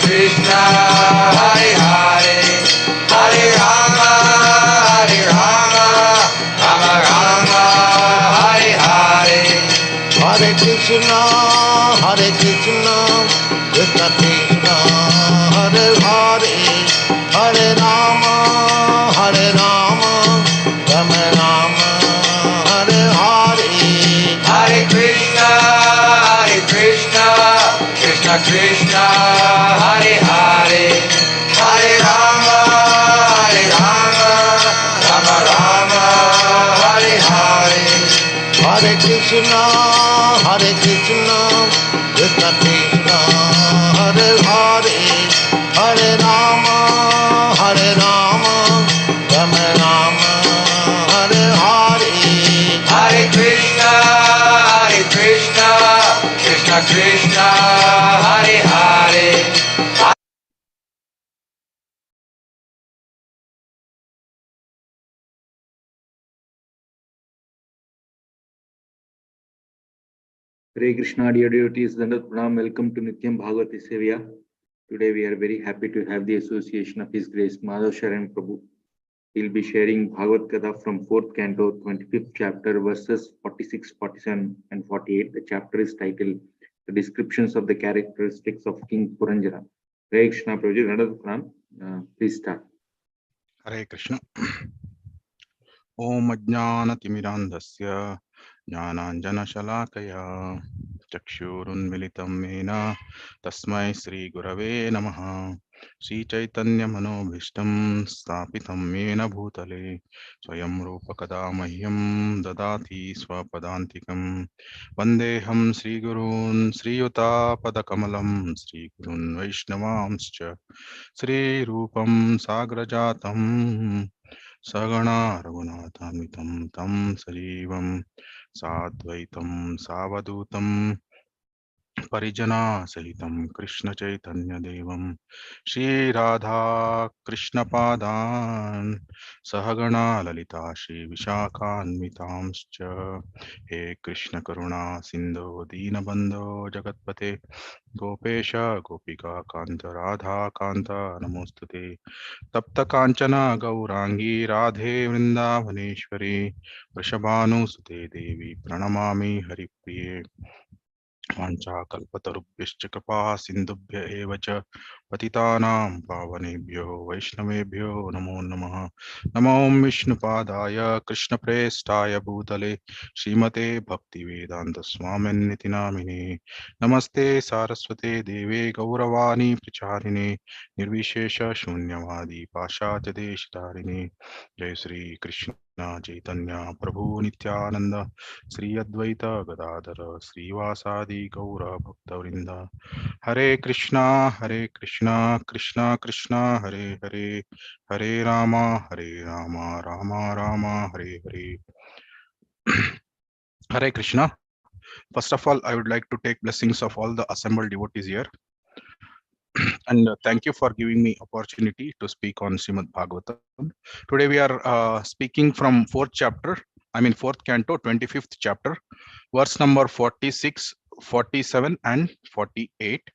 Krishna, Hare Hare, Hare Rama, Rama Rama, Hare Hare. Hare Krishna, Krishna Krishna, Hare Hare, Hare Rama, Rama Rama, Hare Hare. Hare Krishna, Krishna Krishna, Hare Hare, Hare Rama, Rama Rama, Hare Hare. Hare Krishna, Krishna Krishna, Hare Hare, Hare Rama, Rama Rama, Hare Hare. Hare Krishna, Krishna Krishna, Hare Hare. Hare Krishna, dear devotees, Dandat Pranam. Welcome to Nityam Bhagavata Sevaya. Today we are very happy to have the association of His Grace Madhav Sharan Prabhu. He'll be sharing Bhagavad Gita from 4th canto, 25th chapter, verses 46, 47, and 48. The chapter is titled The Descriptions of the Characteristics of King Puranjana. Hare Krishna, Prabhuji, Dandat Pranam. Please start. Hare Krishna. Om Ajnana Timirandasya Jnananjana Shalakaya Chakshurun Militam Mena Tasmai Sri Gurave Namaha Sri Chaitanya Manobhishtam Stapitam Mena Bhutale Swayam Rupa Kadamahyam Dadati Swapadantikam Vandeham Sri Gurun Sri Yuta Padakamalam Sri Gurun Vaishnavamscha Sri Rupam Sagrajatam Sagana Raghunatamitam Tam Sajivam Sadvaitam Savadutam Parijana Sahitam Krishna Chaitanya Devam Shri Radha Krishna Padan Sahagana Lalita Shri Vishakhanvitamscha He Krishna Karuna Sindhu Dinabandho Jagatpate Gopesha Gopika Kanta Radha Kanta Namostute Tapta Kanchana Gaurangi Radhe Vrindavaneshwari Vrishabhanusute Devi Pranamami Haripriye Vancha kalpatarubhyascha kripa sindubhya eva cha patitanam pavanebhyo vaishnavebhyo namo namaha. Namo Om Vishnupadaya Krishna Prestaya Bhutale Srimate Bhaktivedanta Swaminiti Namine Namaste Saraswate Deve Gauravani Pracharine Nirvishesha Shunyavadi Pashacha Deshtarine. Jai Sri Krishna Chaitanya Prabhu Nityananda Sri Advaita Gadadhara Srivasadi Gaura Bhaktavrinda. Hare Krishna Krishna Krishna Hare Hare, Hare Rama Rama Rama Hare Hare. Hare Krishna. First of all, I would like to take blessings of all the assembled devotees here. And thank you for giving me opportunity to speak on Srimad Bhagavatam. Today we are speaking from 4th canto, 25th chapter, verse number 46, 47 and 48.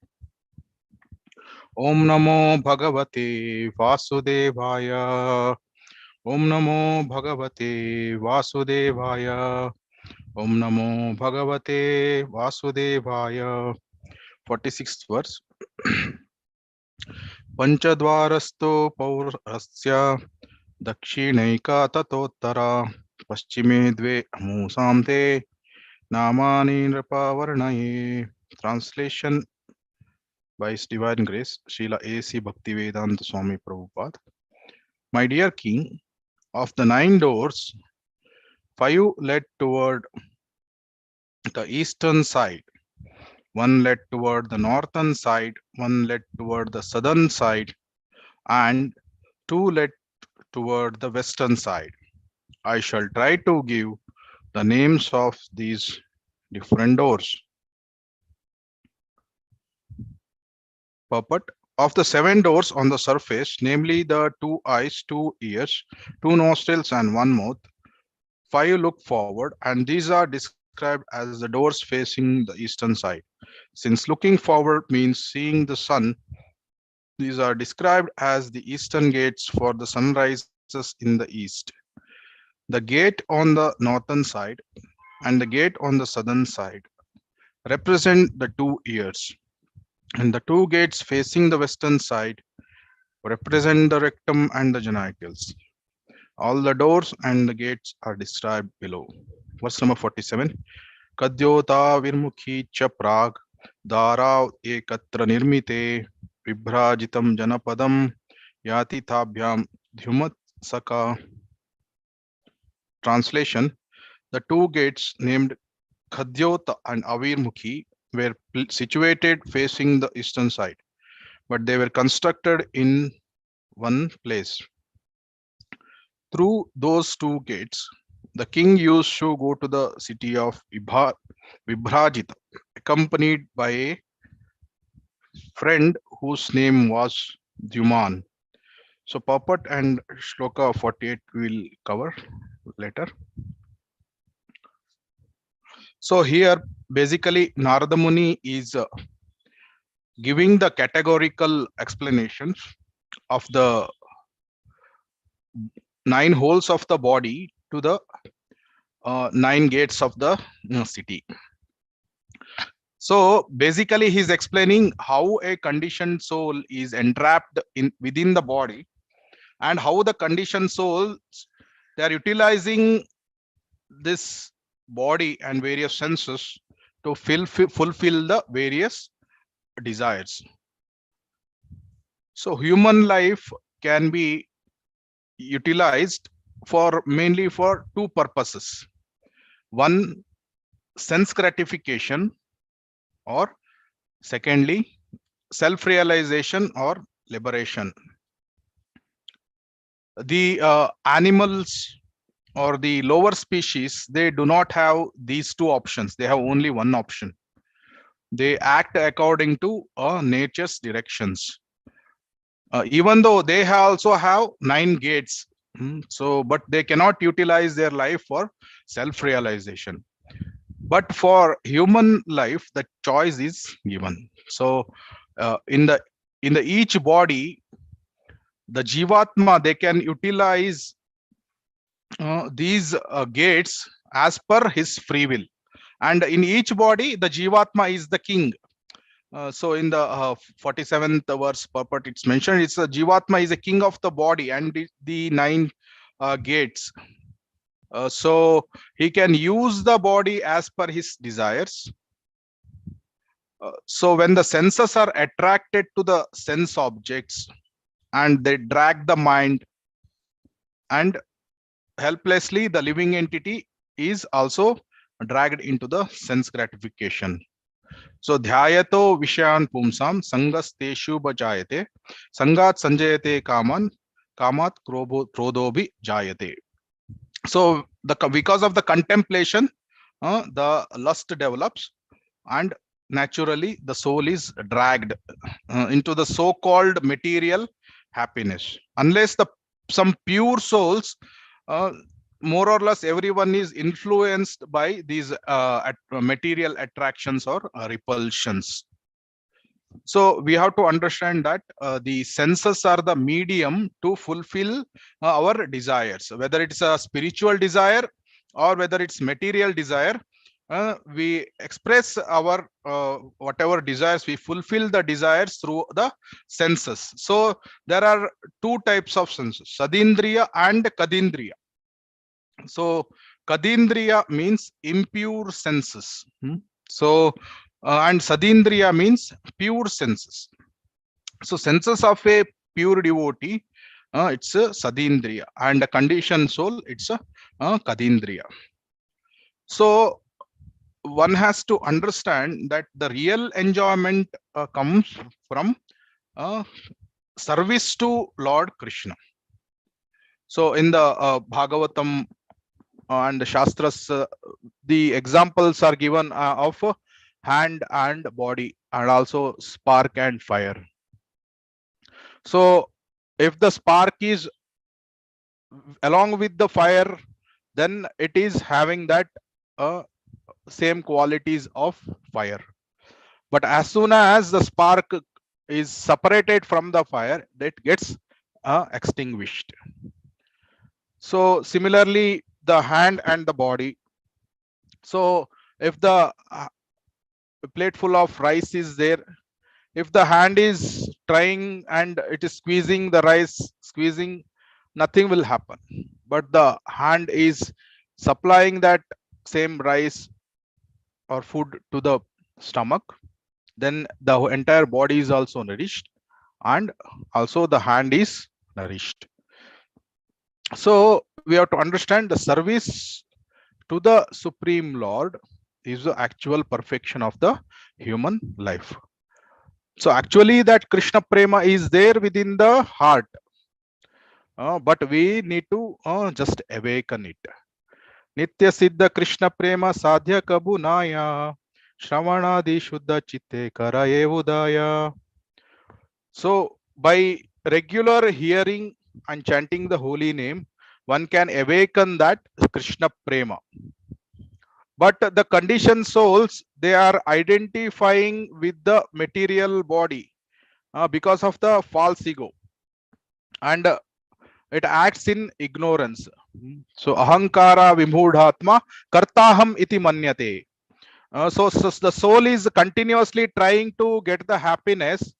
Om Namo Bhagavate Vasudevaya. Om Namo Bhagavate Vasudevaya. Om Namo Bhagavate Vasudevaya. 46th verse. Panchadvarasto Paurasya Dakshineika Tatottara Paschime Dve Amusamte Namani Nrapavarnaye. Translation by His Divine Grace, Srila A.C. Bhaktivedanta Swami Prabhupada. My dear King, of the 9 doors, 5 led toward the eastern side, 1 led toward the northern side, 1 led toward the southern side, and 2 led toward the western side. I shall try to give the names of these different doors. Purport: of the 7 doors on the surface, namely the 2 eyes, 2 ears, 2 nostrils, and 1 mouth, 5 look forward, and these are described as the doors facing the eastern side. Since looking forward means seeing the sun, These are described as the eastern gates for the sun rises in the east. The gate on the northern side and the gate on the southern side represent the 2 ears, and the two gates facing the western side represent the rectum and the genitals. All the doors and the gates are described below. Verse number 47. Kadyota virmukhi cha prag dara ekatra nirmite vibhrajitam janapadam yati thabhyam dhyumat saka. Translation: the two gates named Khadyota and Avirmukhi were situated facing the eastern side, but they were constructed in one place. Through those two gates, the king used to go to the city of Vibhrajita, accompanied by a friend whose name was Dyuman. So, Purport and Shloka 48 will cover later. So, here basically Narada Muni is giving the categorical explanations of the 9 holes of the body to the 9 gates of the city. So basically he's explaining how a conditioned soul is entrapped in within the body, and how the conditioned souls, they are utilizing this body and various senses to fulfill the various desires. So human life can be utilized for mainly for two purposes. One, sense gratification, or secondly, self-realization or liberation. The animals or the lower species, they do not have these two options. They have only one option. They act according to nature's directions. Even though they also have 9 gates, so but they cannot utilize their life for self-realization. But for human life, the choice is given. So in the each body, the jivatma, they can utilize these gates as per his free will, and in each body the jivatma is the king. So in the 47th verse purport, it's mentioned, it's a jivatma is a king of the body and the 9 gates. So he can use the body as per his desires. So when the senses are attracted to the sense objects and they drag the mind, and helplessly the living entity is also dragged into the sense gratification. So dhyayato vishayan pumsam sangasteshu bajayate sangat sanjayate kaman kamat krodobhi jayate. So because of the contemplation, the lust develops, and naturally the soul is dragged into the so-called material happiness. Unless some pure souls, more or less everyone is influenced by these material attractions or repulsions. So we have to understand that the senses are the medium to fulfill our desires, whether it's a spiritual desire or whether it's material desire. We express our whatever desires, we fulfill the desires through the senses. So there are two types of senses, sadindriya and kadindriya. So kadindriya means impure senses. So and sadindriya means pure senses. So senses of a pure devotee, it's a sadindriya, and a conditioned soul, it's a kadindriya. So one has to understand that the real enjoyment comes from service to Lord Krishna. So in the Bhagavatam and the Shastras, the examples are given of hand and body, and also spark and fire. So if the spark is along with the fire, then it is having that same qualities of fire. But as soon as the spark is separated from the fire, that gets extinguished. So similarly, the hand and the body. So if the plate full of rice is there, if the hand is trying and it is squeezing the rice, squeezing, nothing will happen. But the hand is supplying that same rice or food to the stomach, then the entire body is also nourished, and also the hand is nourished. So we have to understand the service to the Supreme Lord is the actual perfection of the human life. So actually that Krishna Prema is there within the heart, but we need to just awaken it. Nitya Siddha Krishna Prema Sadhya Kabunaya Shravanadi Shuddha Chitte Karaye Udaya. So by regular hearing and chanting the holy name, one can awaken that Krishna Prema. But the conditioned souls, they are identifying with the material body because of the false ego, and it acts in ignorance. So ahankara vimudhatma kartaham iti manyate. So the soul is continuously trying to get the happiness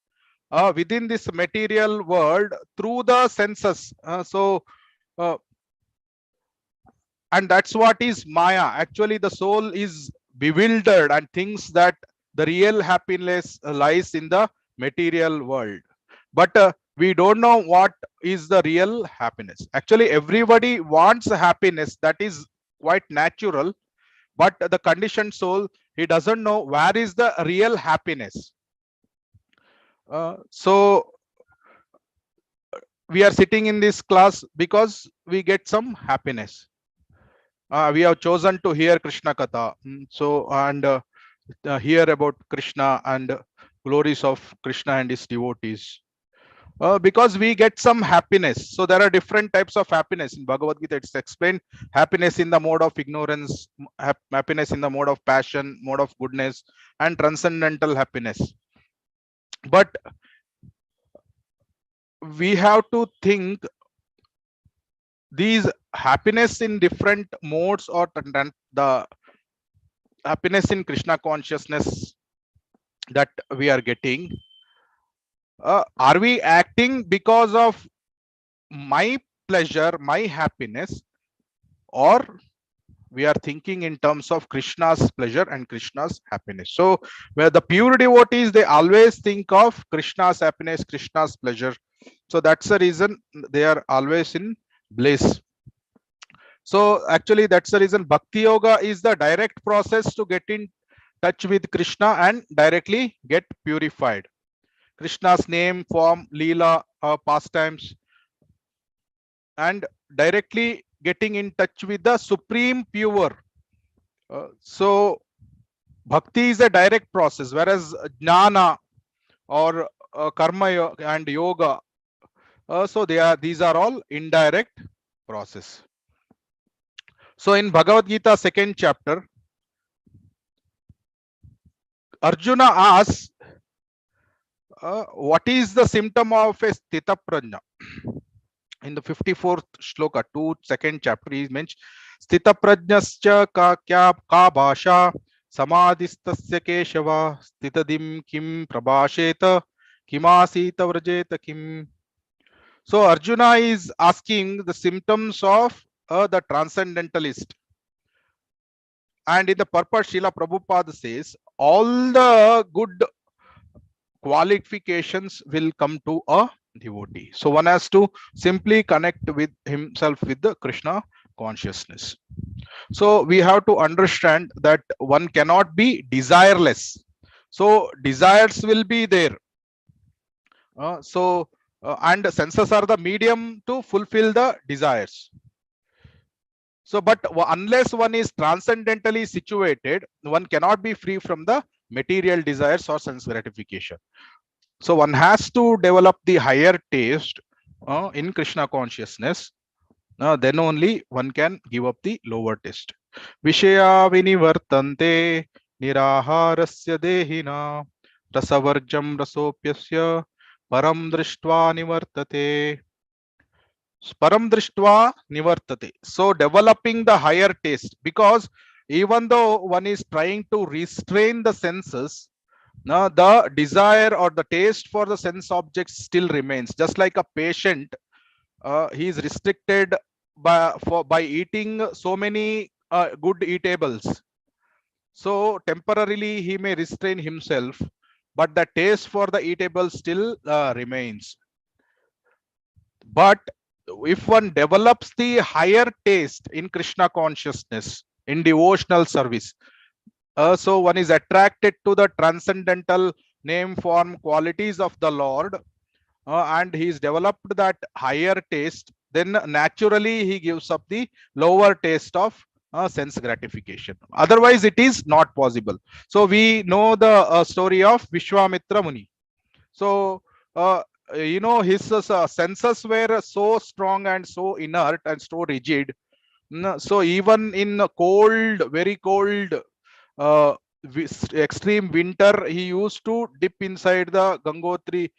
within this material world through the senses. Uh, and that's what is Maya. Actually the soul is bewildered and thinks that the real happiness lies in the material world, but we don't know what is the real happiness. Actually everybody wants happiness, that is quite natural, but the conditioned soul, he doesn't know where is the real happiness. So we are sitting in this class because we get some happiness. We have chosen to hear Krishna Katha. So, and hear about Krishna and glories of Krishna and his devotees. Because we get some happiness. So there are different types of happiness. In Bhagavad Gita, it's explained happiness in the mode of ignorance, happiness in the mode of passion, mode of goodness, and transcendental happiness. But we have to think these happiness in different modes, or the happiness in Krishna consciousness that we are getting, are we acting because of my pleasure, my happiness, or we are thinking in terms of Krishna's pleasure and Krishna's happiness? So where the pure devotees, they always think of Krishna's happiness, Krishna's pleasure. So that's the reason they are always in bliss. So actually that's the reason Bhakti Yoga is the direct process to get in touch with Krishna and directly get purified. Krishna's name, form, Leela, pastimes, and directly getting in touch with the supreme pure. So bhakti is a direct process, whereas jnana or karma and yoga, so these are all indirect process. So in Bhagavad Gita 2nd chapter, Arjuna asks, what is the symptom of a sthita prajna? In the 54th shloka, 2nd chapter, he mentions sthita prajnascha ka bhasha samadhistasya keshava sthitadim kim prabhasheta kimasita vrajeta kim. So Arjuna is asking the symptoms of the transcendentalist. And in the purpose, Srila Prabhupada says all the good qualifications will come to a devotee. So one has to simply connect with himself with the Krishna consciousness. So we have to understand that one cannot be desireless. So desires will be there. And senses are the medium to fulfill the desires. So, but unless one is transcendentally situated, one cannot be free from the material desires or sense gratification. So one has to develop the higher taste in Krishna consciousness. Then only one can give up the lower taste. Vishaya vinivartante niraharasya dehina Rasavarjam rasopyasya param drishtva nivartate. Param drishtva nivartate. So developing the higher taste, because even though one is trying to restrain the senses, now the desire or the taste for the sense objects still remains. Just like a patient, he is restricted by eating so many good eatables. So temporarily he may restrain himself, but the taste for the eatable still remains. But if one develops the higher taste in Krishna consciousness, in devotional service, so one is attracted to the transcendental name form qualities of the Lord, and he's developed that higher taste, then naturally he gives up the lower taste of sense gratification. Otherwise it is not possible. So we know the story of Vishwamitra Muni. So his senses were so strong and so inert and so rigid. So even in cold, very cold, uh, extreme winter, he used to dip inside the Gangotri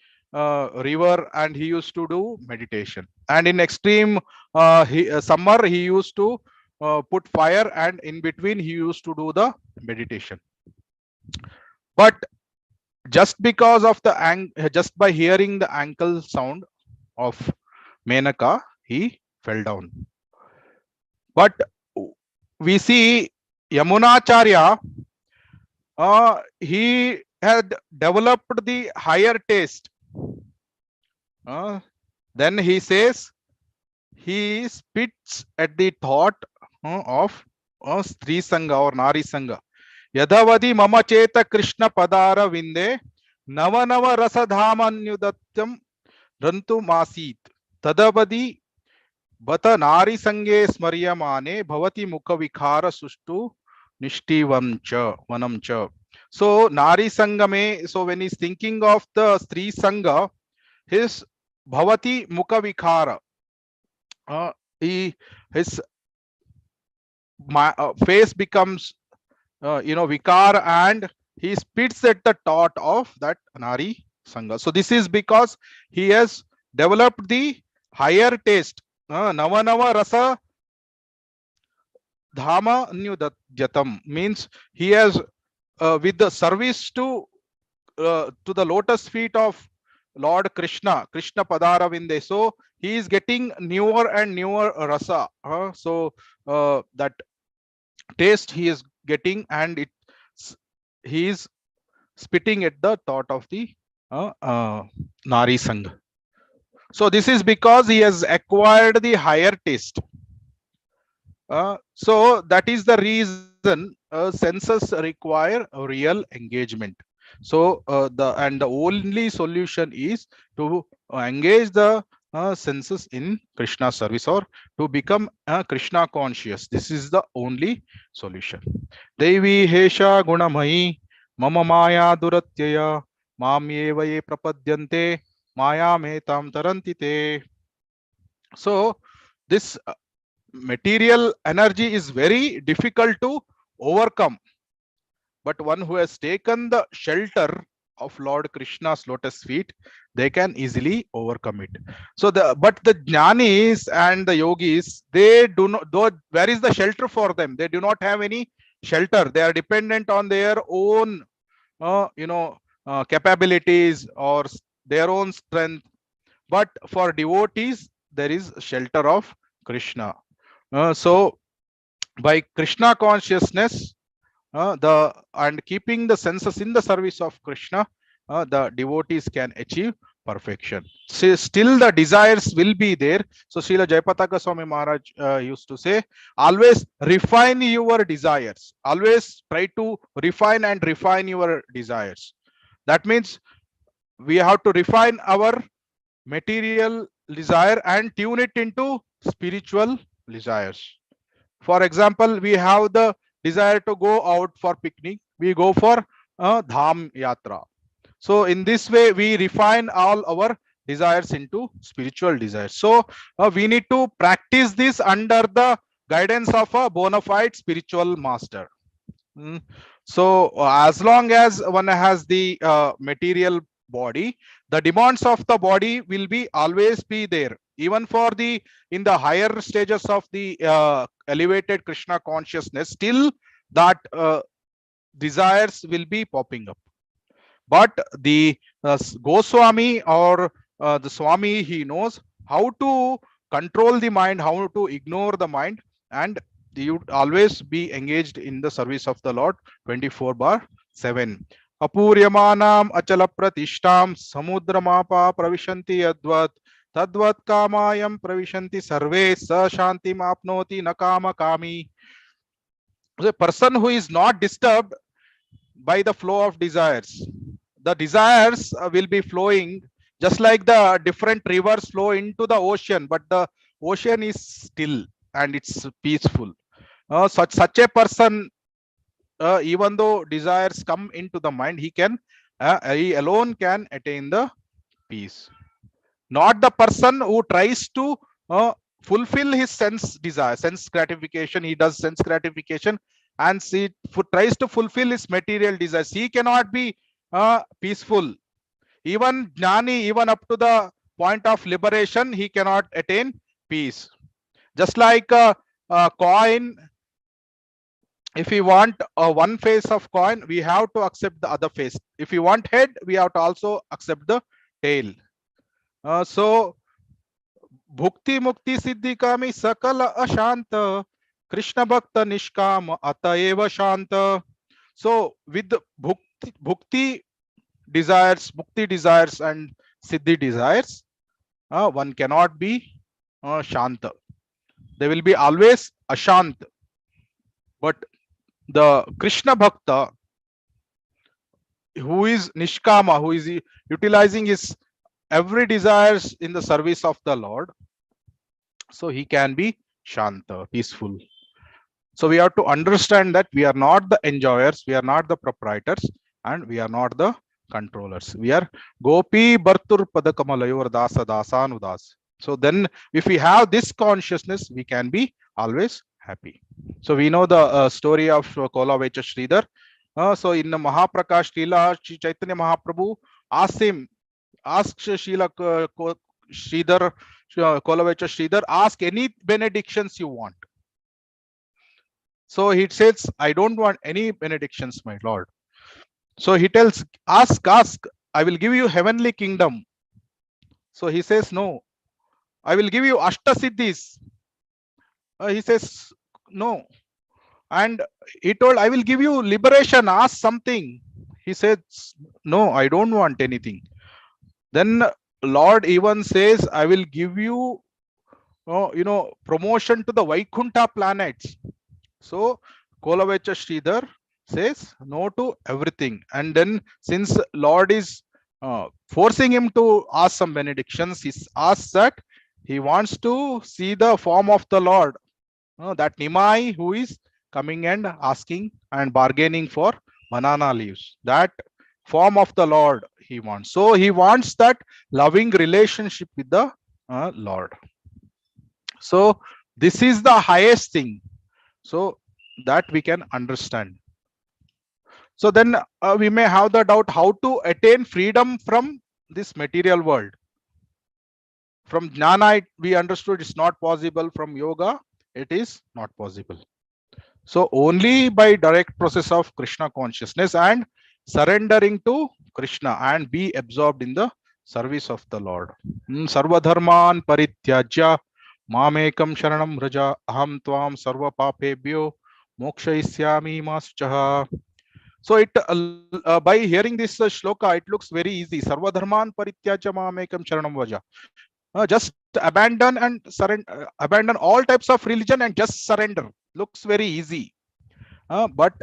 river and he used to do meditation. And in extreme summer, he used to put fire, and in between he used to do the meditation. But just because of the just by hearing the ankle sound of Menaka, he fell down. But we see Yamunacharya, he had developed the higher taste. Then he says he spits at the thought of Stri Sangha or Nari Sangha. Yadavadi mama cheta Krishna padara vinde nava nava rasadhamanyudatyam rantu masit tadavadi bata nari sange smaryamane bhavati mukha vikhara sushtu nishtivam cha vanam cha. So Nari Sangame, so when he's thinking of the Stri Sangha, his bhavati mukha vikhara, his face becomes vikar, and he spits at the thought of that Nari Sangha. So this is because he has developed the higher taste. Nava nava rasa dhama nyudajatam means he has with the service to the lotus feet of Lord Krishna, Krishna Padara Vinde. So he is getting newer and newer rasa. So that taste he is getting, and he is spitting at the thought of the Nari Sangha. So this is because he has acquired the higher taste. So that is the reason senses require a real engagement. So the only solution is to engage the senses in Krishna service, or to become Krishna conscious. This is the only solution. Devi Hesha Gunamayi Mama Maya Duratyaya Mam Eva Ye Prapadyante Maya Metam Tarantite. So this material energy is very difficult to overcome, but one who has taken the shelter of Lord Krishna's lotus feet, they can easily overcome it. So but the jnanis and the yogis, they do not, though where is the shelter for them? They do not have any shelter. They are dependent on their own capabilities or their own strength. But for devotees, there is shelter of Krishna. So by Krishna consciousness, and keeping the senses in the service of Krishna, the devotees can achieve perfection. Still the desires will be there. So Srila Jayapataka Swami Maharaj used to say, always refine your desires. Always try to refine and refine your desires. That means we have to refine our material desire and tune it into spiritual desires. For example, we have the desire to go out for picnic. We go for dham yatra. So in this way, we refine all our desires into spiritual desires. So we need to practice this under the guidance of a bona fide spiritual master. So as long as one has the material body, the demands of the body will be always be there. Even for the in the higher stages of the elevated Krishna consciousness, still that desires will be popping up. But the Goswami or the Swami, he knows how to control the mind, how to ignore the mind, and you always be engaged in the service of the Lord 24/7. Apuryamanam achala pratishtam samudramapa pravishanti yadvat tadvat kamayam pravishanti sarve sa shantim apnoti nakama kami. The person who is not disturbed by the flow of desires, the desires will be flowing just like the different rivers flow into the ocean, but the ocean is still and it's peaceful. Such a person, even though desires come into the mind, he alone can attain the peace. Not the person who tries to fulfill his sense desire, sense gratification. He does sense gratification and tries to fulfill his material desires. He cannot be peaceful. Even jnani, even up to the point of liberation, he cannot attain peace. Just like a coin, if we want one face of coin, we have to accept the other face. If we want head, we have to also accept the tail. So भुक्ति मुक्ति सिद्धि कामी सकल अशांत कृष्ण भक्त निष्काम अतएव शांत. So with bhukti desires, mukti desires and siddhi desires, one cannot be shanta. They will be always ashant. But the Krishna bhakta who is nishkama, who is utilizing his every desires in the service of the Lord, so he can be shanta, peaceful. So we have to understand that we are not the enjoyers, we are not the proprietors, and we are not the controllers. We are Gopi Bhartur Padakamalayur Dasa Dasanudas. So then if we have this consciousness, we can be always happy. So we know the story of Kolavecha Sridhar. So in the Mahaprakash Leela, Chaitanya Mahaprabhu asked Srila Sridhar, Kolavecha Sridhar, ask any benedictions you want. So he says, I don't want any benedictions, my Lord. So he tells, ask, I will give you heavenly kingdom. So he says, no, I will give you Ashtasiddhis. He says, no. And he told, I will give you liberation, ask something. He says, no, I don't want anything. Then Lord even says, I will give you, promotion to the Vaikuntha planets. So Kolavecha Sridhar says no to everything. And then since Lord is forcing him to ask some benedictions, he asks that he wants to see the form of the Lord. That Nimai who is coming and asking and bargaining for banana leaves. That form of the Lord he wants. So he wants that loving relationship with the Lord. So this is the highest thing. So that we can understand. So then we may have the doubt how to attain freedom from this material world. From jnana, we understood it's not possible. From yoga, it is not possible. So only by direct process of Krishna consciousness and surrendering to Krishna and be absorbed in the service of the Lord. Sarva dharman parityajya mamekam sharanam raja aham tvam sarva papebhyo mokshayishyami maschaha. So it by hearing this shloka, it looks very easy. Sarva dharman parityajya mamekam sharanam raja. Just abandon and surrender, abandon all types of religion and just surrender. Looks very easy. But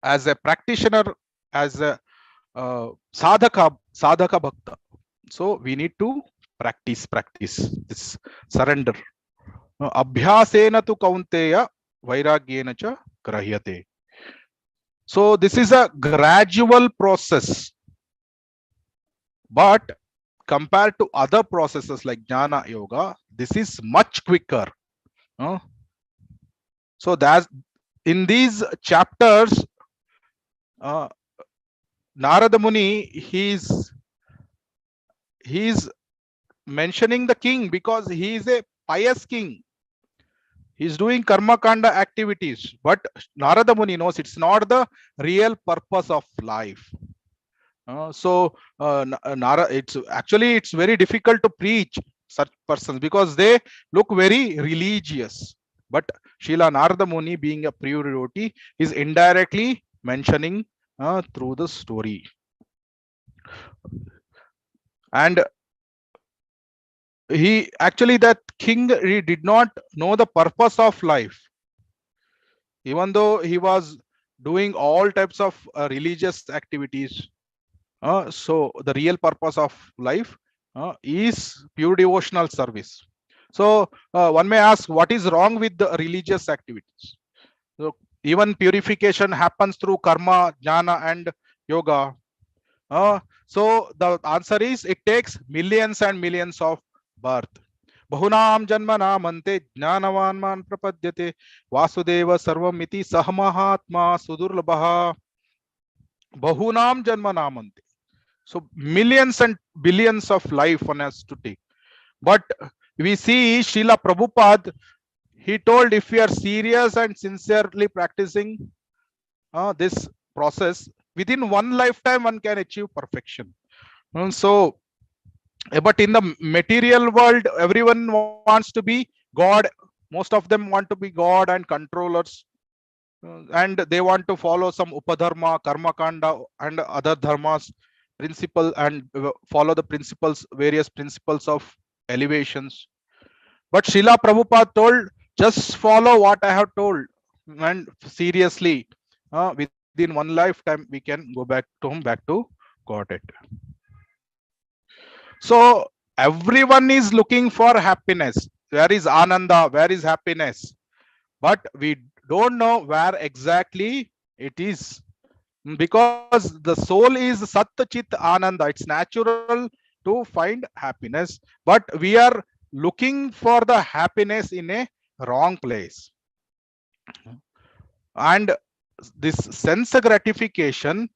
as a practitioner, as a sadhaka bhakta, so we need to practice this surrender. Abhyasena tu kaunteya vairagyena cha grahyate. So this is a gradual process, but compared to other processes like jnana yoga, this is much quicker. So in these chapters, uh, Narada Muni, he's mentioning the king because he is a pious king. He's doing karma kanda activities, but Narada Muni knows it's not the real purpose of life. It's actually it's very difficult to preach such persons because they look very religious. But Srila Narada Muni, being a pure devotee, is indirectly mentioning through the story. And he actually, that king, he did not know the purpose of life, even though he was doing all types of religious activities. So the real purpose of life is pure devotional service. So one may ask, what is wrong with the religious activities? So even purification happens through karma, jnana, and yoga. So the answer is, it takes millions and millions of birth. Bahunam janmanam ante jnanavan man prapadyate vasudeva sarvamiti sahamahatma sudurlabha. Bahunam janmanam ante. So millions and billions of life one has to take. But we see Srila Prabhupada, he told, if we are serious and sincerely practicing this process, within one lifetime one can achieve perfection. So, but in the material world, everyone wants to be God. Most of them want to be God and controllers, and they want to follow some upadharma, karma kanda, and other dharmas principle, and follow the principles, various principles of elevations. But Srila Prabhupada told, just follow what I have told, and seriously, within one lifetime we can go back to Godhead. So everyone is looking for happiness. Where is Ananda? Where is happiness? But we don't know where exactly it is, because the soul is Sat Chit Ananda. It's natural to find happiness, but we are looking for the happiness in a wrong place. And this sense gratification,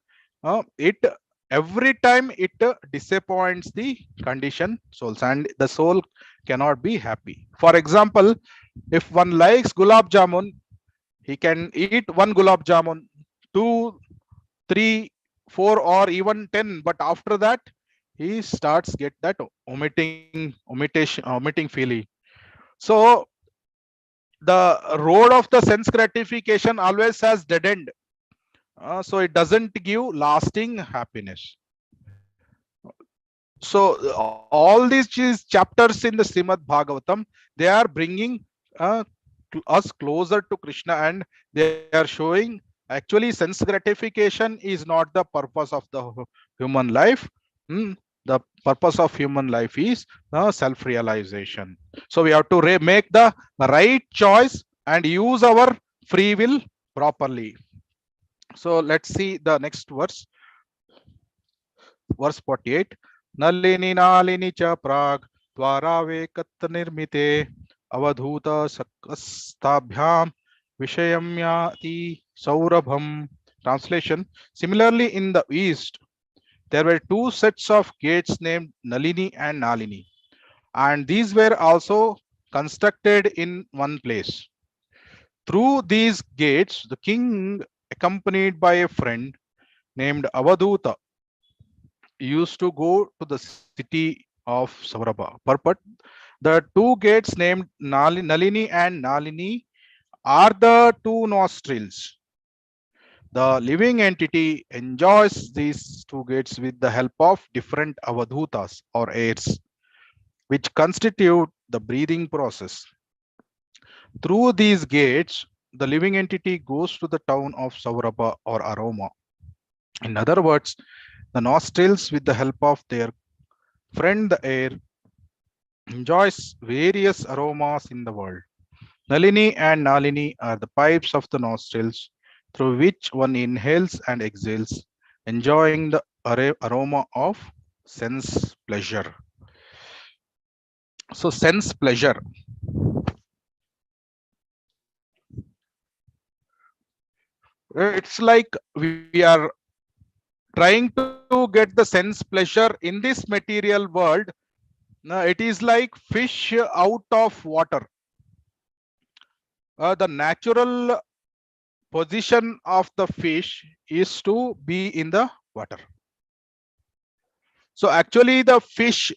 it every time it disappoints the conditioned souls, and the soul cannot be happy. For example, if one likes gulab jamun, he can eat one gulab jamun, two, three, four, or even 10, but after that he starts get that omitting feeling. So the road of the sense gratification always has dead end. So it doesn't give lasting happiness. So all these chapters in the Srimad Bhagavatam, they are bringing uh, us closer to Krishna, and they are showing actually sense gratification is not the purpose of the human life. Hmm, the purpose of human life is self-realization. So we have to make the right choice and use our free will properly. So let's see the next verse, verse 48. Nalini nalini cha prag dwarave kat nirmite avadhuta sakastabhyam vishayamyati saurabham. Translation: similarly, in the east there were two sets of gates named Nalini and Nalini, and these were also constructed in one place. Through these gates the king, accompanied by a friend named Avadhuta, used to go to the city of Saurabha. But the two gates named Nalini and Nalini are the two nostrils. The living entity enjoys these two gates with the help of different avadhutas or airs, which constitute the breathing process. Through these gates, the living entity goes to the town of Saurabha or Aroma. In other words, the nostrils, with the help of their friend the air, enjoys various aromas in the world. Nalini and Nalini are the pipes of the nostrils through which one inhales and exhales, enjoying the aroma of sense pleasure. So, sense pleasure. It's like we are trying to get the sense pleasure in this material world. It is like fish out of water. The natural position of the fish is to be in the water. So actually the fish,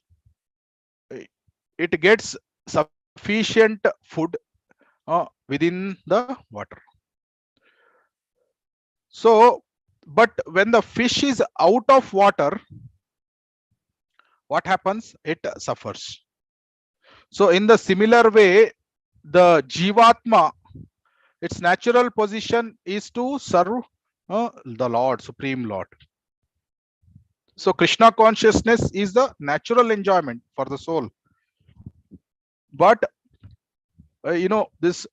it gets sufficient food within the water. So but when the fish is out of water, what happens? It suffers. So in the similar way, the jivatma, its natural position is to serve the Lord, Supreme Lord. So Krishna consciousness is the natural enjoyment for the soul. But this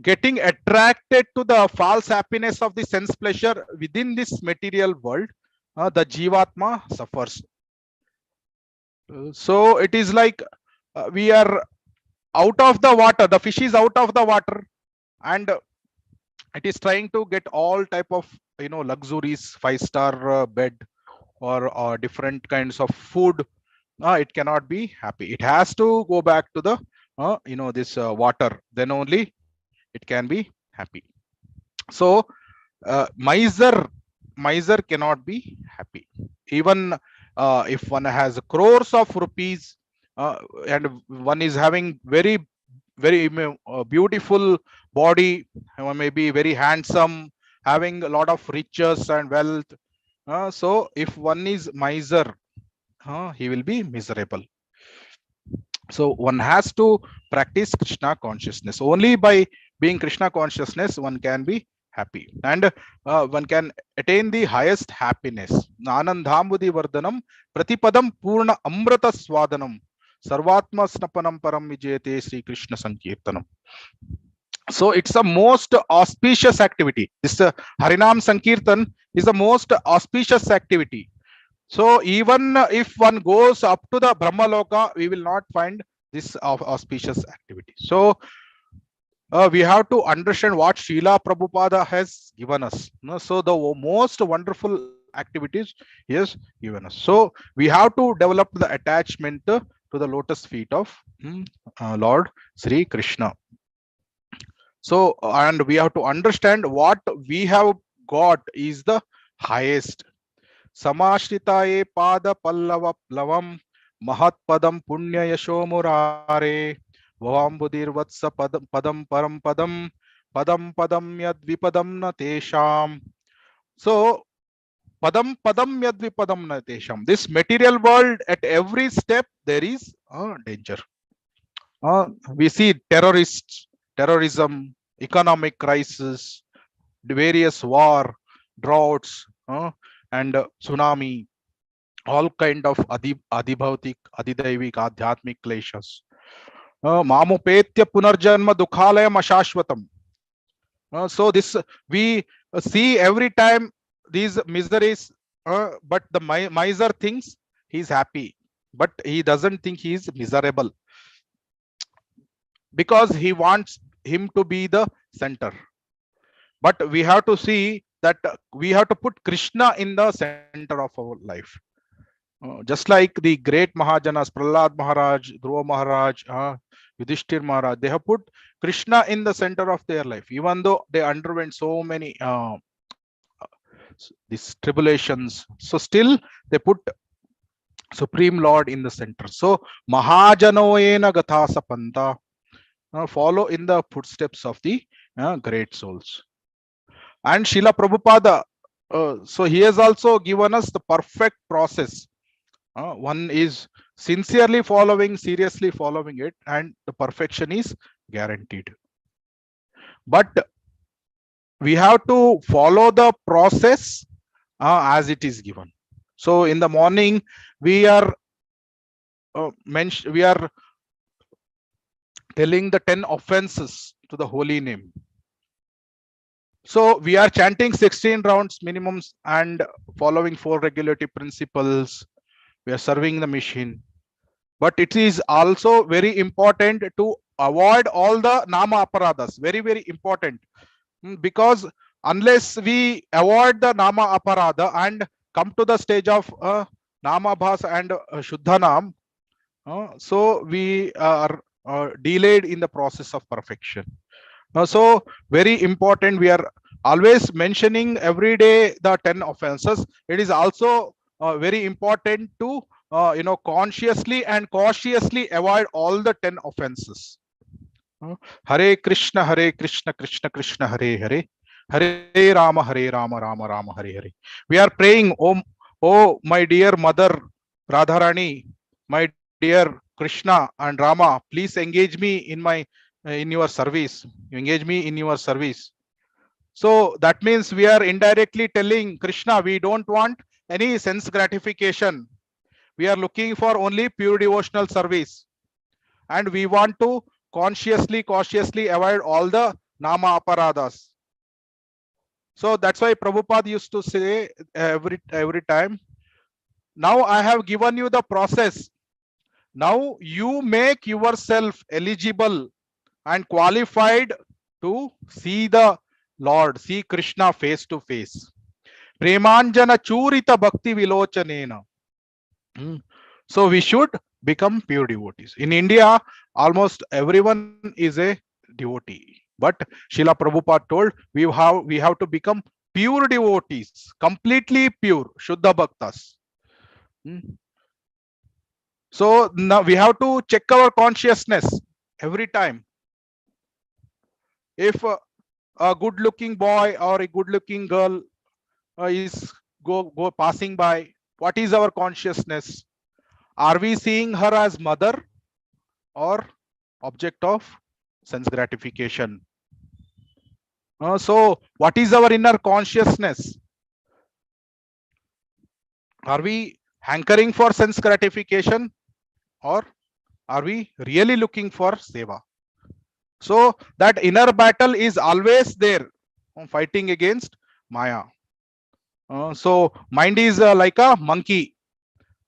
getting attracted to the false happiness of the sense pleasure within this material world, the jivatma suffers. So it is like we are out of the water, the fish is out of the water, and it is trying to get all type of luxuries, 5-star bed, or different kinds of food. It cannot be happy. It has to go back to the this water, then only it can be happy. So miser cannot be happy. Even if one has crores of rupees, and one is having very beautiful body, maybe very handsome, having a lot of riches and wealth, so if one is miser, he will be miserable. So one has to practice Krishna consciousness. Only by being Krishna consciousness one can be happy, and one can attain the highest happiness. Anandhambudi vardhanam pratipadam purna amrata swadanam sarvatma snapanam param vijayate Sri Krishna sankirtanam. So it's a most auspicious activity. This Harinam Sankirtan is the most auspicious activity. So even if one goes up to the Brahmaloka, we will not find this auspicious activity. So we have to understand what Srila Prabhupada has given us. So the most wonderful activities he has given us. So we have to develop the attachment to the lotus feet of Lord Sri Krishna. So and we have to understand what we have got is the highest. Samashritaye pada pallava plavam mahatpadam punya yasho murare vavambudirvatsa padam param padam yad vipadam na tesham. So padam yad vipadam na tesham. This material world, at every step there is danger. We see terrorism, economic crisis, the various war, droughts, and tsunami, all kind of adibhautik, adidaivik, adhyatmik kleshas. Mamupetya punarjanma dukhalayam ashashvatam. So this we see every time these miseries, but the miser thinks he's happy, but he doesn't think he is miserable, because he wants him to be the center. But we have to see that we have to put Krishna in the center of our life. Just like the great Mahajanas, Prahlad Maharaj, Dhruva Maharaj, Yudhishthir Maharaj, they have put Krishna in the center of their life, even though they underwent so many these tribulations. So still they put Supreme Lord in the center. So Mahajanoena Gatha Sapanta, follow in the footsteps of the great souls. And Srila Prabhupada, so he has also given us the perfect process. One is sincerely following, seriously following it, and the perfection is guaranteed. But we have to follow the process as it is given. So in the morning we are telling the 10 offenses to the holy name. So we are chanting 16 rounds minimums and following 4 regulative principles. We are serving the machine. But it is also very important to avoid all the nama aparadas. Very, very important. Because unless we avoid the nama aparada and come to the stage of nama bhas and shuddhanam, so we are delayed in the process of perfection. So very important, we are always mentioning every day the 10 offenses. It is also very important to consciously and cautiously avoid all the 10 offenses. Hare Krishna, Krishna Krishna, Hare Hare, Hare Rama, Rama Rama, Hare Hare. We are praying, oh my dear mother Radharani, my dear Krishna and Rama, please engage me in your service. You engage me in your service. So that means we are indirectly telling Krishna we don't want any sense gratification. We are looking for only pure devotional service, and we want to consciously, cautiously avoid all the nama aparadas. So that's why Prabhupada used to say every time, now I have given you the process. Now you make yourself eligible and qualified to see the Lord, see Krishna face to face. Premanjana churita bhakti vilochanena. So we should become pure devotees. In India, almost everyone is a devotee. But Srila Prabhupada told we have to become pure devotees, completely pure, Shuddha Bhaktas. So now we have to check our consciousness every time. If a good looking boy or a good looking girl is go passing by, what is our consciousness? Are we seeing her as mother or object of sense gratification? So what is our inner consciousness? Are we hankering for sense gratification, or are we really looking for seva? So that inner battle is always there, fighting against Maya. So mind is like a monkey.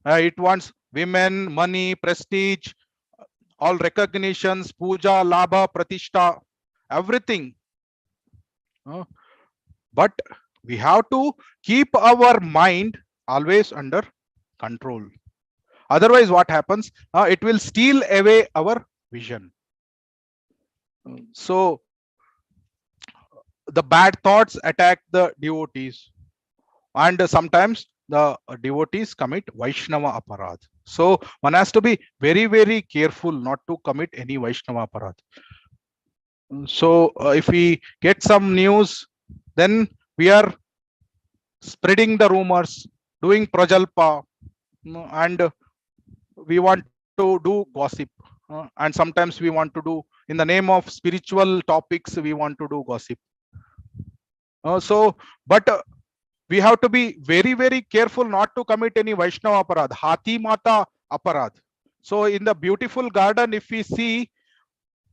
It wants women, money, prestige, all recognitions, puja, labha, pratishta, everything. But we have to keep our mind always under control. Otherwise, what happens? It will steal away our vision. So the bad thoughts attack the devotees, and sometimes the devotees commit Vaishnava aparad. So one has to be very, very careful not to commit any Vaishnava aparad. So if we get some news, then we are spreading the rumors, doing prajalpa, and we want to do gossip. And sometimes we want to do, in the name of spiritual topics, we want to do gossip. But we have to be very, very careful not to commit any Vaishnava aparad, Hathi Mata aparad. So in the beautiful garden, if we see,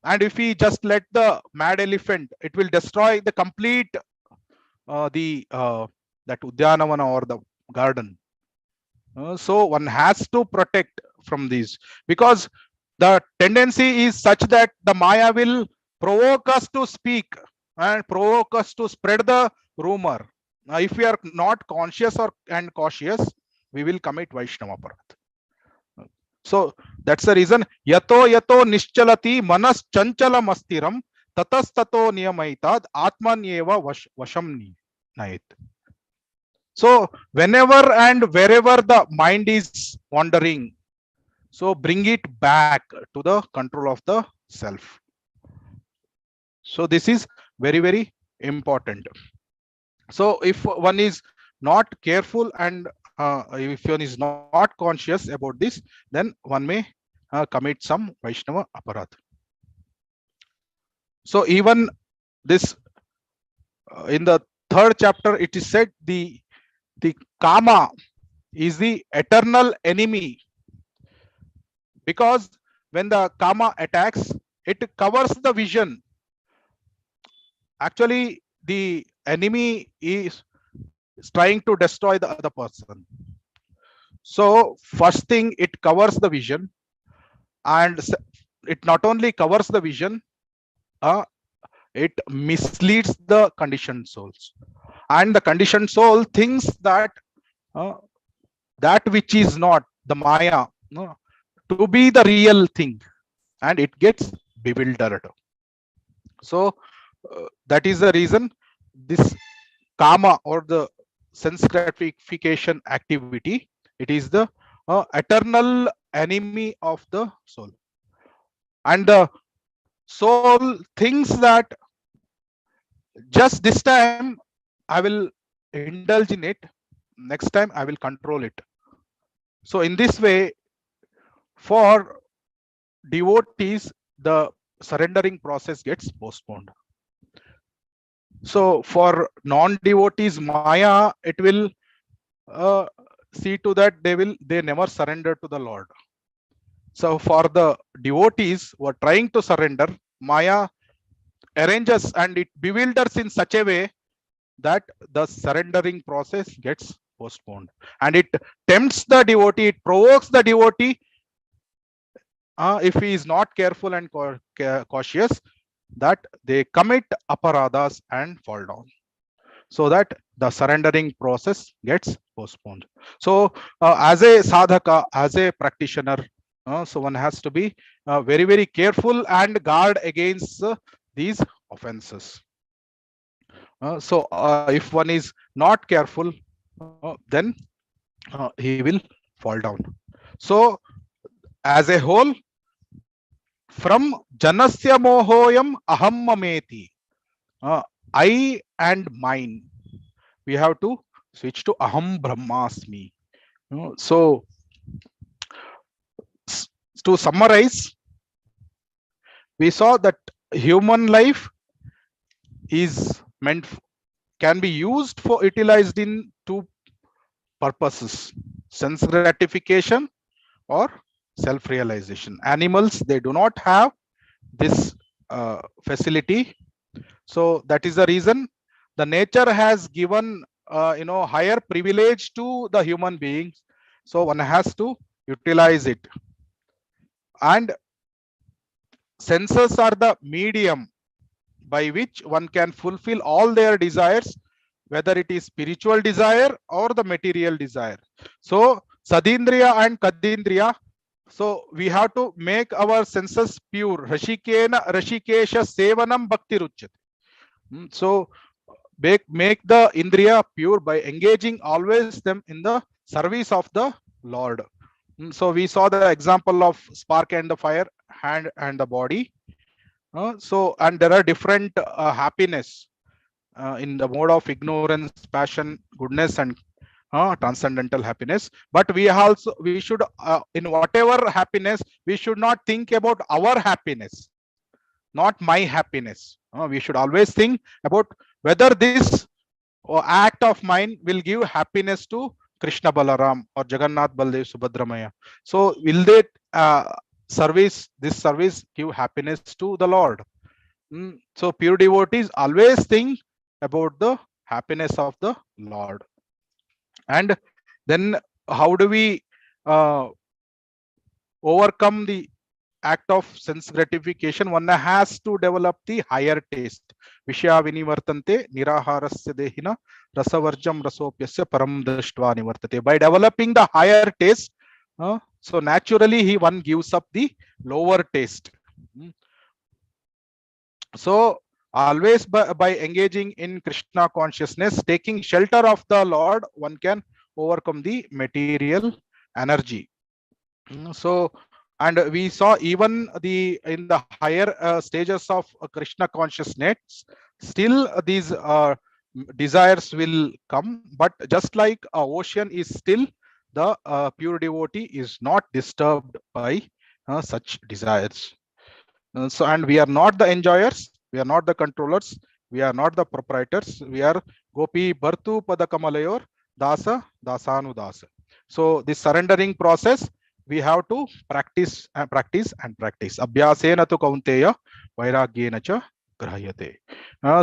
and if we just let the mad elephant, it will destroy the complete that Udyanavana or the garden. So one has to protect from these, because the tendency is such that the Maya will provoke us to speak and provoke us to spread the rumor. If we are not conscious and cautious, we will commit Vaishnava aparad. So that's the reason. Yato nischalati manas chanchalam astiram tatastato niyamaitad atmanyeva vasham nayet. So whenever and wherever the mind is wandering, so bring it back to the control of the self. So this is very, very important. So if one is not careful and if one is not conscious about this, then one may commit some Vaishnava aparad. So even this in the third chapter, it is said the kama is the eternal enemy, because when the kama attacks, it covers the vision. Actually, the enemy is trying to destroy the other person. So first thing, it covers the vision, and it not only covers the vision, it misleads the conditioned souls, and the conditioned soul thinks that uh, that which is not the Maya to be the real thing, and it gets bewildered. So that is the reason this kama, or the sense gratification activity, it is the eternal enemy of the soul. And the soul thinks that just this time I will indulge in it, next time I will control it. So in this way, for devotees, the surrendering process gets postponed. So for non-devotees, Maya, it will uh, see to that they never surrender to the Lord. So for the devotees who are trying to surrender, Maya arranges and it bewilders in such a way that the surrendering process gets postponed, and it tempts the devotee, it provokes the devotee, if he is not careful and cautious, that they commit aparadhas and fall down, so that the surrendering process gets postponed. So as a sadhaka, as a practitioner, so one has to be very careful and guard against these offenses. So if one is not careful, then he will fall down. So as a whole, from janasya mohoyam aham mameti, I and mine, we have to switch to aham brahmasmi. So to summarize, we saw that human life is meant, can be used for, utilized in two purposes: sense gratification or self realization. Animals, they do not have this facility. So that is the reason the nature has given higher privilege to the human beings, so one has to utilize it. And senses are the medium by which one can fulfill all their desires, whether it is spiritual desire or the material desire. So sadindriya and kadindriya, so we have to make our senses pure. Rashikena rashikesha sevanam bhakti ruchyate. So make the indriya pure by engaging always them in the service of the Lord. So we saw the example of spark and the fire, hand and the body. So and there are different happiness in the mode of ignorance, passion, goodness, and transcendental happiness. But we should in whatever happiness, we should not think about our happiness, not my happiness. We should always think about whether this act of mine will give happiness to Krishna Balaram or Jagannath Baldev Subhadramaya. So will they this service give happiness to the Lord? So pure devotees always think about the happiness of the Lord. And then how do we overcome the act of sense gratification? One has to develop the higher taste. Vishya vinivartante niraharasya dehina rasavarjam rasopyasya param drishtva nivartate. By developing the higher taste, so naturally one gives up the lower taste. So always by engaging in Krishna consciousness, taking shelter of the Lord, one can overcome the material energy. So, and we saw even in the higher stages of Krishna consciousness, still these desires will come, but just like a ocean is still, the pure devotee is not disturbed by such desires. So, and we are not the enjoyers, we are not the controllers, we are not the proprietors, we are Gopi Bhartu Padakamalayor Dasa Dasanudasa. So this surrendering process, we have to practice and practice and practice. Abhyasena tu kaunteya vairagyena cha grahayate.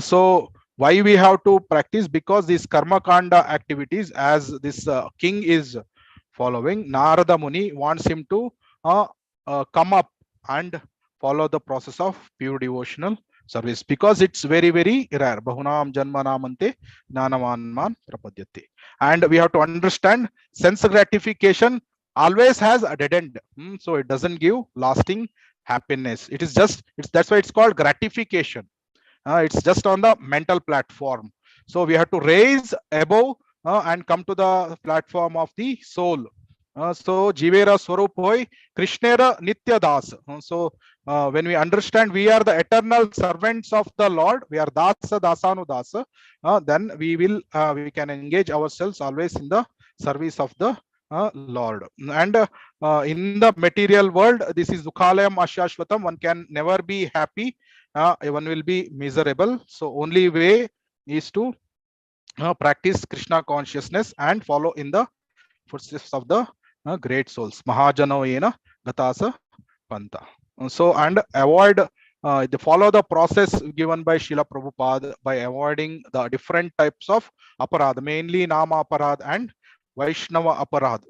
So why we have to practice? Because these karma kanda activities, as this king is following, Narada Muni wants him to come up and follow the process of pure devotional service, because it's very, very rare. Bahunam janmanamante gnanavanman prapadyate. And we have to understand sense gratification always has a dead end. So it doesn't give lasting happiness. It is just, it's, that's why it's called gratification. It's just on the mental platform. So we have to raise above and come to the platform of the soul. So Jivera Swarup Hoy, Krishnera Nitya Das. When we understand we are the eternal servants of the Lord, we are Dasa Dasanu Dasa, then we can engage ourselves always in the service of the Lord. And in the material world, this is Dukhalayam Ashashvatam, one can never be happy, one will be miserable. So only way is to practice Krishna consciousness and follow in the footsteps of the great souls. Mahajano yena gatasa panta. So and avoid follow the process given by Srila Prabhupada by avoiding the different types of aparad, mainly Nama aparad and Vaishnava aparad.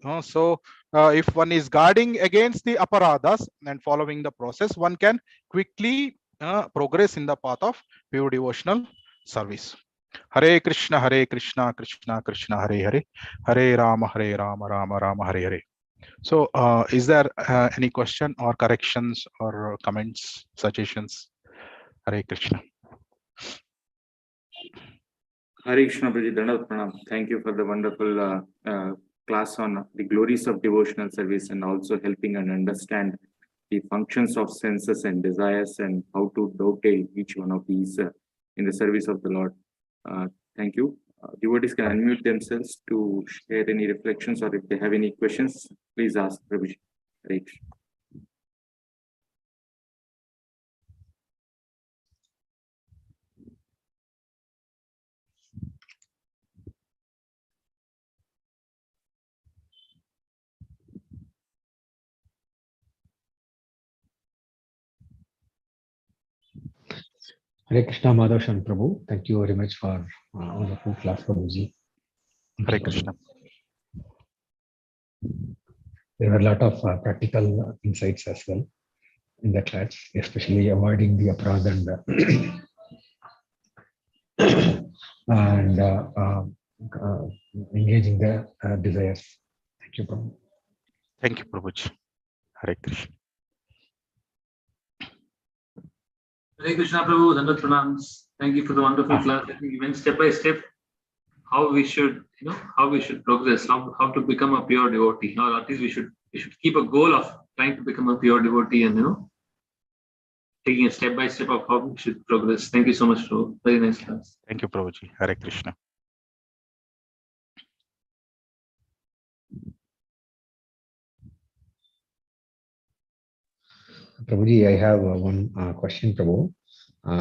If one is guarding against the aparadas and following the process, one can quickly progress in the path of pure devotional service. Hare Krishna, Krishna Krishna, Hare Hare, Hare Rama, Rama Rama, Hare Hare. So, is there any question or corrections or comments, suggestions? Hare Krishna. Hare Krishna, Prabhuji, Dandavat Pranam. Thank you for the wonderful class on the glories of devotional service and also helping and understand the functions of senses and desires and how to dovetail each one of these in the service of the Lord. Thank you. Devotees can unmute themselves to share any reflections, or if they have any questions, please ask Prabhuji. Hare Krishna. Hare Krishna, Madhav, Sharan Prabhu. Thank you very much for wonderful class, Prabhuji. Hare Krishna. There were a lot of practical insights as well in the class, especially avoiding the aparad and engaging the desires. Thank you, Prabhu. Thank you, Prabhuji. Hare Krishna. Hare Krishna, Prabhu. Dandavat Pranams. Thank you for the wonderful class. I think you went step by step how we should, how we should progress, how to become a pure devotee, or at least we should keep a goal of trying to become a pure devotee, and taking a step by step of how we should progress. Thank you so much, Prabhu. Very nice class. Thank you, Prabhuji. Hare Krishna. Prabhuji, I have one question, Prabhu.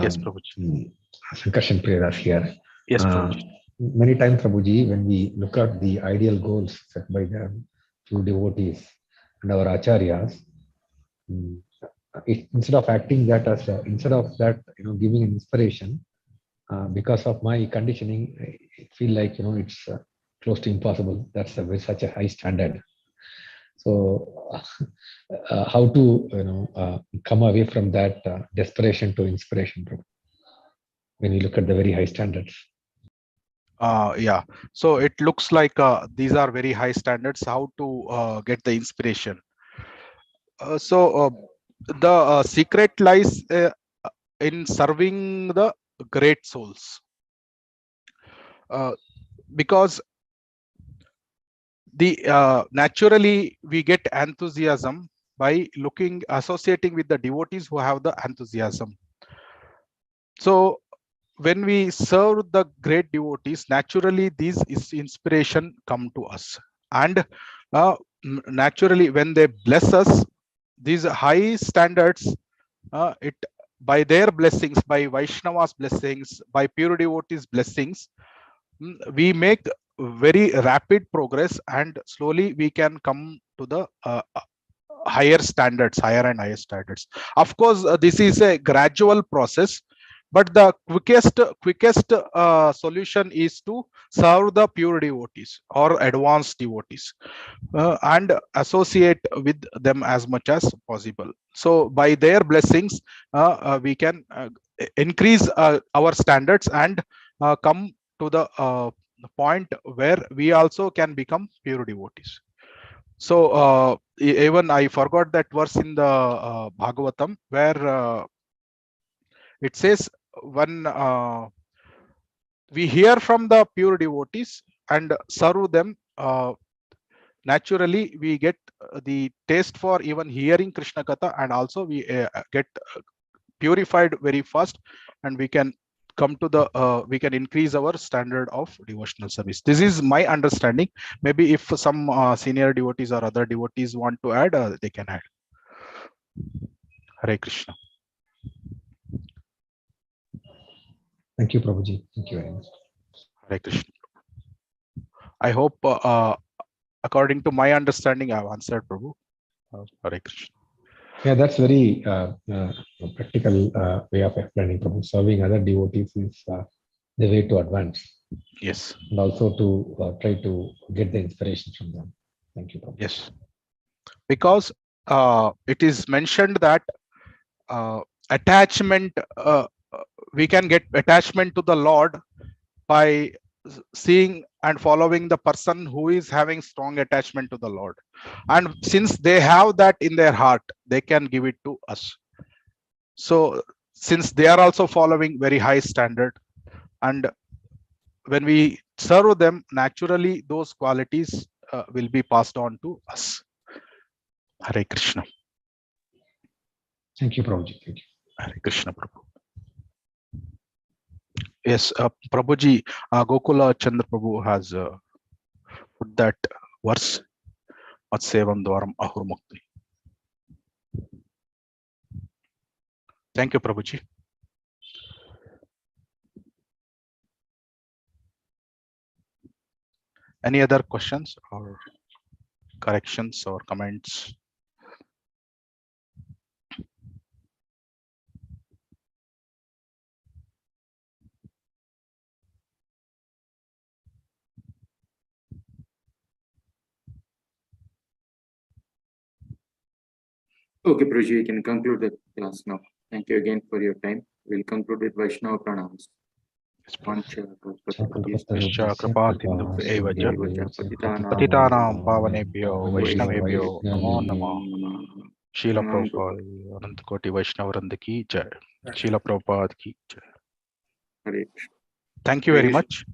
Yes, Prabhuji. Sankarshan Priyadas here. Yes, Prabhuji. Many times, Prabhuji, when we look at the ideal goals set by the true devotees and our acharyas, instead of acting that as instead of that, giving an inspiration, because of my conditioning, I feel like it's close to impossible. That's such a high standard. So, how to come away from that desperation to inspiration, Prabhu, when we look at the very high standards? Yeah, so it looks like these are very high standards. How to get the inspiration? The secret lies in serving the great souls, because naturally we get enthusiasm by associating with the devotees who have the enthusiasm. So when we serve the great devotees, naturally these inspiration come to us, and naturally when they bless us, these high standards, by their blessings, by Vaishnava's blessings, by pure devotees blessings, we make very rapid progress, and slowly we can come to the higher and higher standards. Of course, this is a gradual process, but the quickest solution is to serve the pure devotees or advanced devotees, and associate with them as much as possible. So by their blessings, we can increase our standards and come to the point where we also can become pure devotees. So even I forgot that verse in the Bhagavatam where it says when we hear from the pure devotees and serve them, naturally we get the taste for even hearing Krishna Katha, and also we get purified very fast, and we can come to the we can increase our standard of devotional service. This is my understanding. Maybe if some senior devotees or other devotees want to add, they can add. Hare Krishna. Thank you, Prabhuji. Thank you very much. Hare Krishna. I hope according to my understanding I have answered, Prabhu. Hare Krishna. Yeah, that's very practical way of explaining, Prabhu. Serving other devotees is the way to advance. Yes. And also to try to get the inspiration from them. Thank you, Prabhu. Yes. Because it is mentioned that attachment, we can get attachment to the Lord by seeing and following the person who is having strong attachment to the Lord. And since they have that in their heart, they can give it to us. So since they are also following very high standard, and when we serve them, naturally those qualities will be passed on to us. Hare Krishna. Thank you, Prabhuji. Thank you. Hare Krishna, Prabhu. Yes, Prabhuji, Gokula Chandra Prabhu has put that verse, Matsevam Dwaram Ahurmukti. Thank you, Prabhuji. Any other questions or corrections or comments? Okay, Prabhuji, you can conclude the class now. Thank you again for your time. We'll conclude with Vaishnava pranams. Patitanam Pavanebhyo Vaishnavebhyo Namo Namah. Srila Prabhupada Anant Koti Vaishnavvranda ki jai. Srila Prabhupada ki jai. Thank you very much.